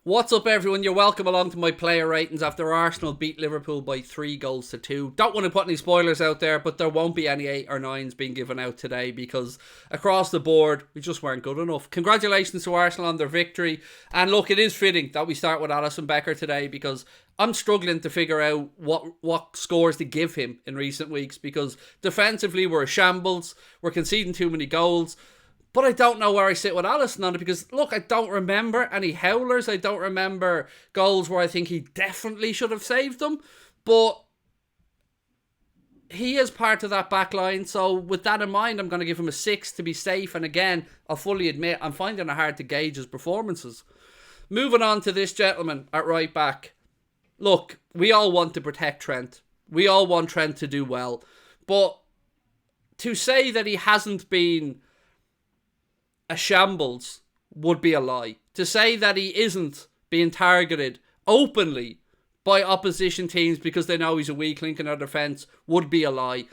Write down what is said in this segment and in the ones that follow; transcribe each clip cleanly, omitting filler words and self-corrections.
What's up, everyone? You're welcome along to my player ratings after Arsenal beat Liverpool by 3-2. Don't want to put any spoilers out there, but there won't be any 8 or 9s being given out today because across the board, we just weren't good enough. Congratulations to Arsenal on their victory. And look, it is fitting that we start with Alisson Becker today because I'm struggling to figure out what scores to give him in recent weeks because defensively we're a shambles, we're conceding too many goals. But I don't know where I sit with Alisson on it because, look, I don't remember any howlers. I don't remember goals where I think he definitely should have saved them. But he is part of that back line. So with that in mind, I'm going to give him a 6 to be safe. And again, I'll fully admit, I'm finding it hard to gauge his performances. Moving on to this gentleman at right back. Look, we all want to protect Trent. We all want Trent to do well. But to say that he hasn't been a shambles would be a lie. To say that he isn't being targeted openly by opposition teams because they know he's a weak link in our defence would be a lie.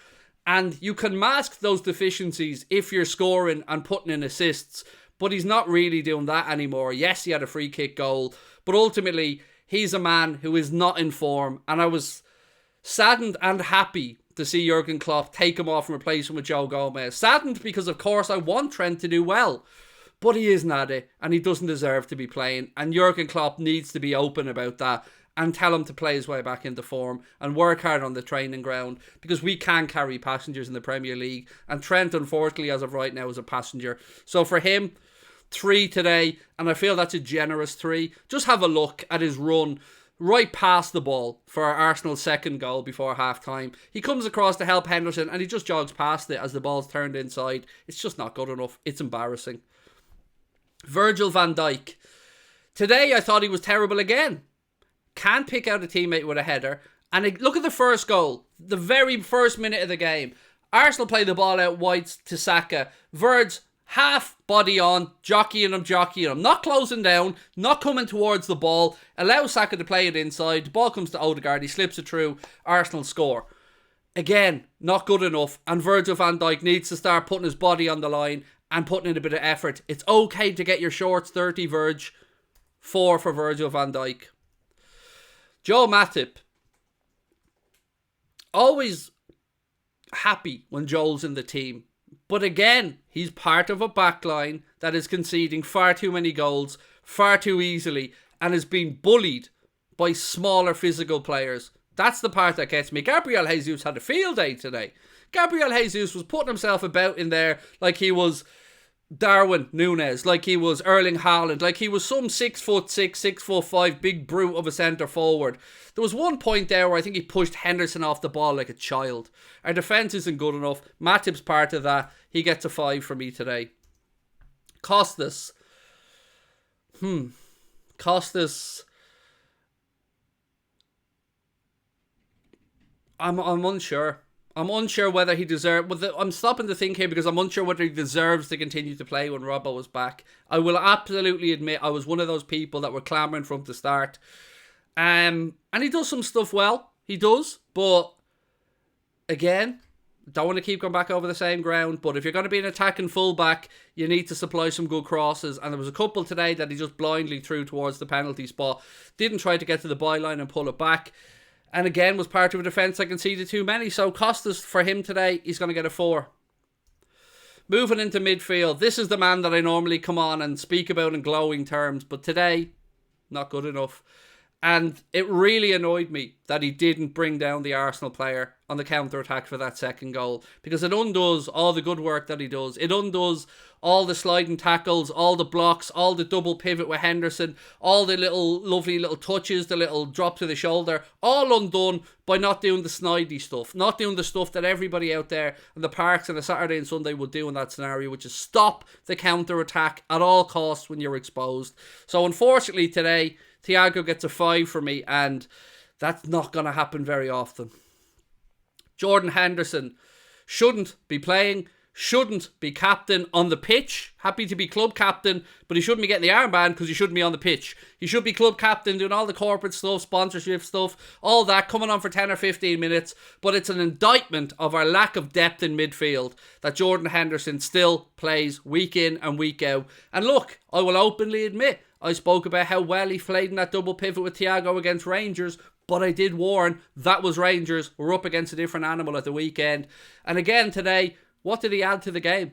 And you can mask those deficiencies if you're scoring and putting in assists, but he's not really doing that anymore. Yes, he had a free kick goal, but ultimately he's a man who is not in form, and I was saddened and happy to see Jurgen Klopp take him off and replace him with Joe Gomez. Saddened because, of course, I want Trent to do well. But he isn't at it, and he doesn't deserve to be playing. And Jurgen Klopp needs to be open about that and tell him to play his way back into form and work hard on the training ground because we can carry passengers in the Premier League. And Trent, unfortunately, as of right now, is a passenger. So for him, 3 today, and I feel that's a generous 3. Just have a look at his run right past the ball for Arsenal's second goal before half-time. He comes across to help Henderson and he just jogs past it as the ball's turned inside. It's just not good enough. It's embarrassing. Virgil van Dijk. Today I thought he was terrible again. Can't pick out a teammate with a header. And look at the first goal. The very first minute of the game. Arsenal play the ball out wide to Saka. Virg's half body on, jockeying him, not closing down, not coming towards the ball, allows Saka to play it inside, the ball comes to Odegaard, he slips it through, Arsenal score. Again, not good enough, and Virgil van Dijk needs to start putting his body on the line and putting in a bit of effort. It's okay to get your shorts 30, Virg. 4 for Virgil van Dijk. Joe Matip. Always happy when Joel's in the team. But again, he's part of a backline that is conceding far too many goals, far too easily, and is being bullied by smaller physical players. That's the part that gets me. Gabriel Jesus had a field day today. Gabriel Jesus was putting himself about in there like he was Darwin Nunez, like he was Erling Haaland, like he was some 6'6", 6'5" big brute of a centre forward. There was one point there where I think he pushed Henderson off the ball like a child. Our defence isn't good enough. Matip's part of that. He gets a 5 for me today. Costas. Costas. I'm unsure. I'm unsure whether he deserves... I'm stopping to think here because I'm unsure whether he deserves to continue to play when Robbo was back. I will absolutely admit I was one of those people that were clamouring from the start. And he does some stuff well. He does. But again, don't want to keep going back over the same ground. But if you're going to be an attacking fullback, you need to supply some good crosses. And there was a couple today that he just blindly threw towards the penalty spot. Didn't try to get to the byline and pull it back. And again, was part of a defence that conceded too many. So Costas, for him today, he's going to get a 4. Moving into midfield. This is the man that I normally come on and speak about in glowing terms. But today, not good enough. And it really annoyed me that he didn't bring down the Arsenal player on the counter-attack for that second goal. Because it undoes all the good work that he does. It undoes all the sliding tackles, all the blocks, all the double pivot with Henderson, all the little lovely little touches, the little drop to the shoulder, all undone by not doing the snidey stuff, not doing the stuff that everybody out there in the parks on a Saturday and Sunday would do in that scenario, which is stop the counter-attack at all costs when you're exposed. So unfortunately today, Thiago gets a 5 for me, and that's not going to happen very often. Jordan Henderson shouldn't be playing, shouldn't be captain on the pitch. Happy to be club captain, but he shouldn't be getting the armband because he shouldn't be on the pitch. He should be club captain, doing all the corporate stuff, sponsorship stuff, all that, coming on for 10 or 15 minutes. But it's an indictment of our lack of depth in midfield that Jordan Henderson still plays week in and week out. And look, I will openly admit, I spoke about how well he played in that double pivot with Thiago against Rangers, but I did warn that was Rangers. We're up against a different animal at the weekend. And again today, what did he add to the game?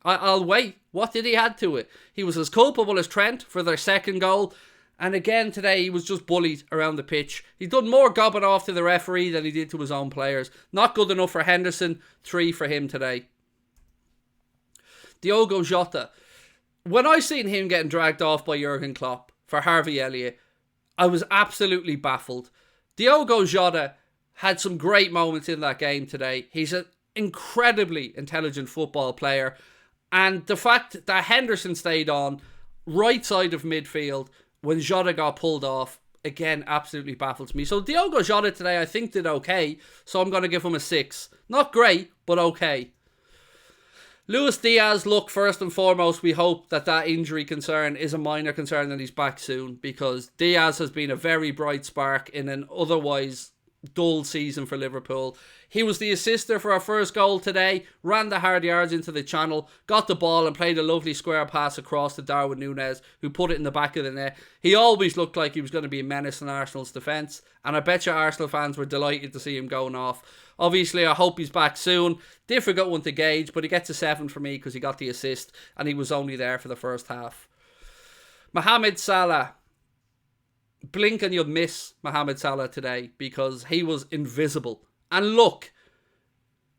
I'll wait. What did he add to it? He was as culpable as Trent for their second goal. And again today, he was just bullied around the pitch. He's done more gobbing off to the referee than he did to his own players. Not good enough for Henderson. 3 for him today. Diogo Jota. When I seen him getting dragged off by Jurgen Klopp for Harvey Elliott, I was absolutely baffled. Diogo Jota had some great moments in that game today. He's an incredibly intelligent football player. And the fact that Henderson stayed on right side of midfield when Jota got pulled off, again, absolutely baffles me. So Diogo Jota today, I think, did okay. So I'm going to give him a 6. Not great, but okay. Luis Diaz, look, first and foremost, we hope that injury concern is a minor concern and he's back soon, because Diaz has been a very bright spark in an otherwise dull season for Liverpool. He was the assister for our first goal today, ran the hard yards into the channel, got the ball and played a lovely square pass across to Darwin Nunez, who put it in the back of the net. He always looked like he was going to be a menace in Arsenal's defence, and I bet you Arsenal fans were delighted to see him going off. Obviously, I hope he's back soon. Difficult one to gauge, but he gets a 7 for me because he got the assist and he was only there for the first half. Mohamed Salah. Blink and you'll miss Mohamed Salah today because he was invisible. And look,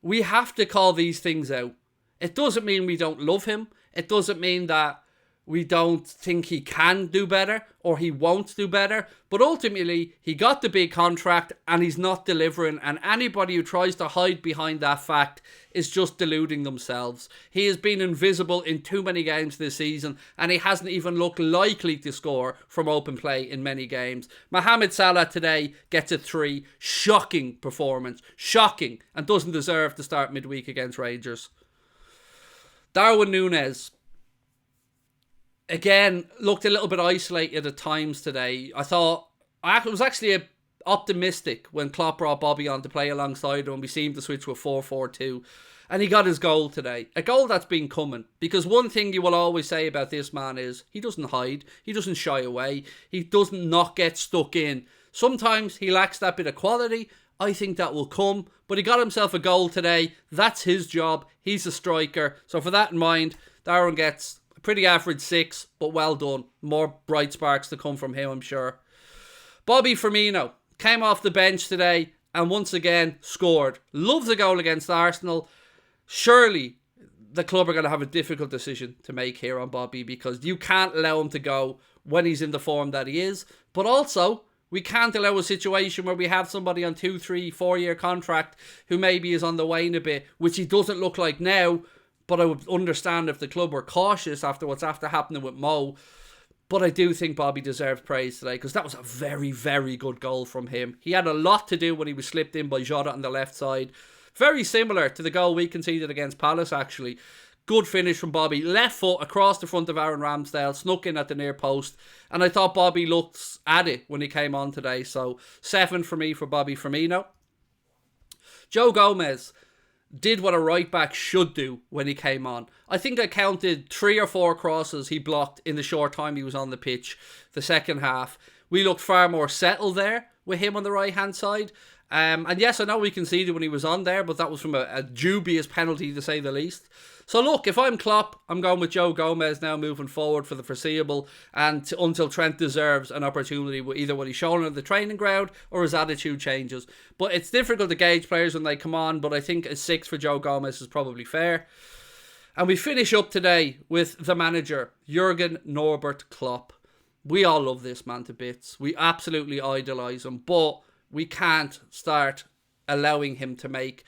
we have to call these things out. It doesn't mean we don't love him. It doesn't mean that we don't think he can do better or he won't do better. But ultimately, he got the big contract and he's not delivering. And anybody who tries to hide behind that fact is just deluding themselves. He has been invisible in too many games this season and he hasn't even looked likely to score from open play in many games. Mohamed Salah today gets a 3. Shocking performance. Shocking. And doesn't deserve to start midweek against Rangers. Darwin Nunez. Again, looked a little bit isolated at times today. I thought I was actually optimistic when Klopp brought Bobby on to play alongside him and we seemed to switch to a 4-4-2. And he got his goal today. A goal that's been coming. Because one thing you will always say about this man is he doesn't hide. He doesn't shy away. He doesn't not get stuck in. Sometimes he lacks that bit of quality. I think that will come. But he got himself a goal today. That's his job. He's a striker. So for that in mind, Darwin gets pretty average 6, but well done. More bright sparks to come from him, I'm sure. Bobby Firmino came off the bench today and once again scored. Loves a goal against Arsenal. Surely the club are going to have a difficult decision to make here on Bobby because you can't allow him to go when he's in the form that he is. But also, we can't allow a situation where we have somebody on 2, 3, 4 year contract who maybe is on the wane a bit, which he doesn't look like now. But I would understand if the club were cautious after what's after happening with Mo. But I do think Bobby deserves praise today because that was a very, very good goal from him. He had a lot to do when he was slipped in by Jota on the left side. Very similar to the goal we conceded against Palace, actually. Good finish from Bobby. Left foot across the front of Aaron Ramsdale. Snuck in at the near post. And I thought Bobby looked at it when he came on today. So 7 for me for Bobby Firmino. Joe Gomez did what a right back should do when he came on. I think I counted 3 or 4 crosses he blocked in the short time he was on the pitch. The second half, we looked far more settled there with him on the right hand side. And yes, I know we conceded when he was on there, but that was from a dubious penalty to say the least. So look, if I'm Klopp, I'm going with Joe Gomez now moving forward for the foreseeable and until Trent deserves an opportunity with either what he's shown on the training ground or his attitude changes. But it's difficult to gauge players when they come on, but I think a 6 for Joe Gomez is probably fair. And we finish up today with the manager, Jurgen Norbert Klopp. We all love this man to bits. We absolutely idolise him, but we can't start allowing him to make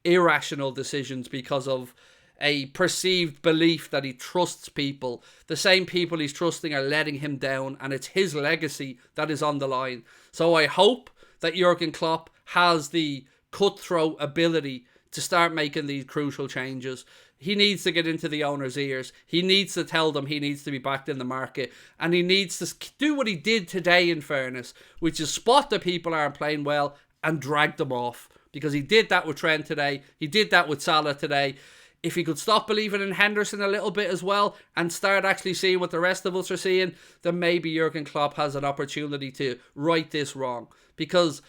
irrational decisions because of a perceived belief that he trusts people. The same people he's trusting are letting him down, and it's his legacy that is on the line. So I hope that Jurgen Klopp has the cutthroat ability to start making these crucial changes. He needs to get into the owner's ears. He needs to tell them he needs to be backed in the market. And he needs to do what he did today, in fairness, which is spot that people aren't playing well and drag them off. Because he did that with Trent today. He did that with Salah today. if he could stop believing in Henderson a little bit as well and start actually seeing what the rest of us are seeing, then maybe Jurgen Klopp has an opportunity to right this wrong. Because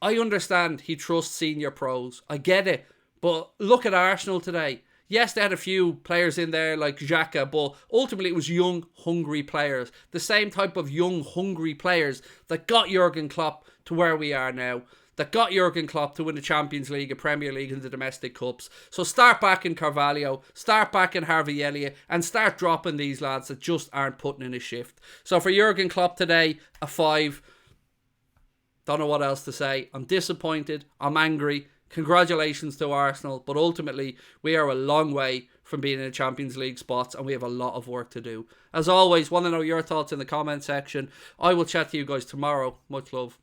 I understand he trusts senior pros. I get it. But look at Arsenal today. Yes, they had a few players in there like Xhaka, but ultimately it was young, hungry players. The same type of young, hungry players that got Jurgen Klopp to where we are now. That got Jurgen Klopp to win the Champions League, a Premier League and the domestic cups. So start back in Carvalho, start back in Harvey Elliott, and start dropping these lads that just aren't putting in a shift. So for Jurgen Klopp today, a 5. Don't know what else to say. I'm disappointed. I'm angry. Congratulations to Arsenal, but ultimately we are a long way from being in the Champions League spots and we have a lot of work to do. As always, want to know your thoughts in the comment section. I will chat to you guys tomorrow. Much love.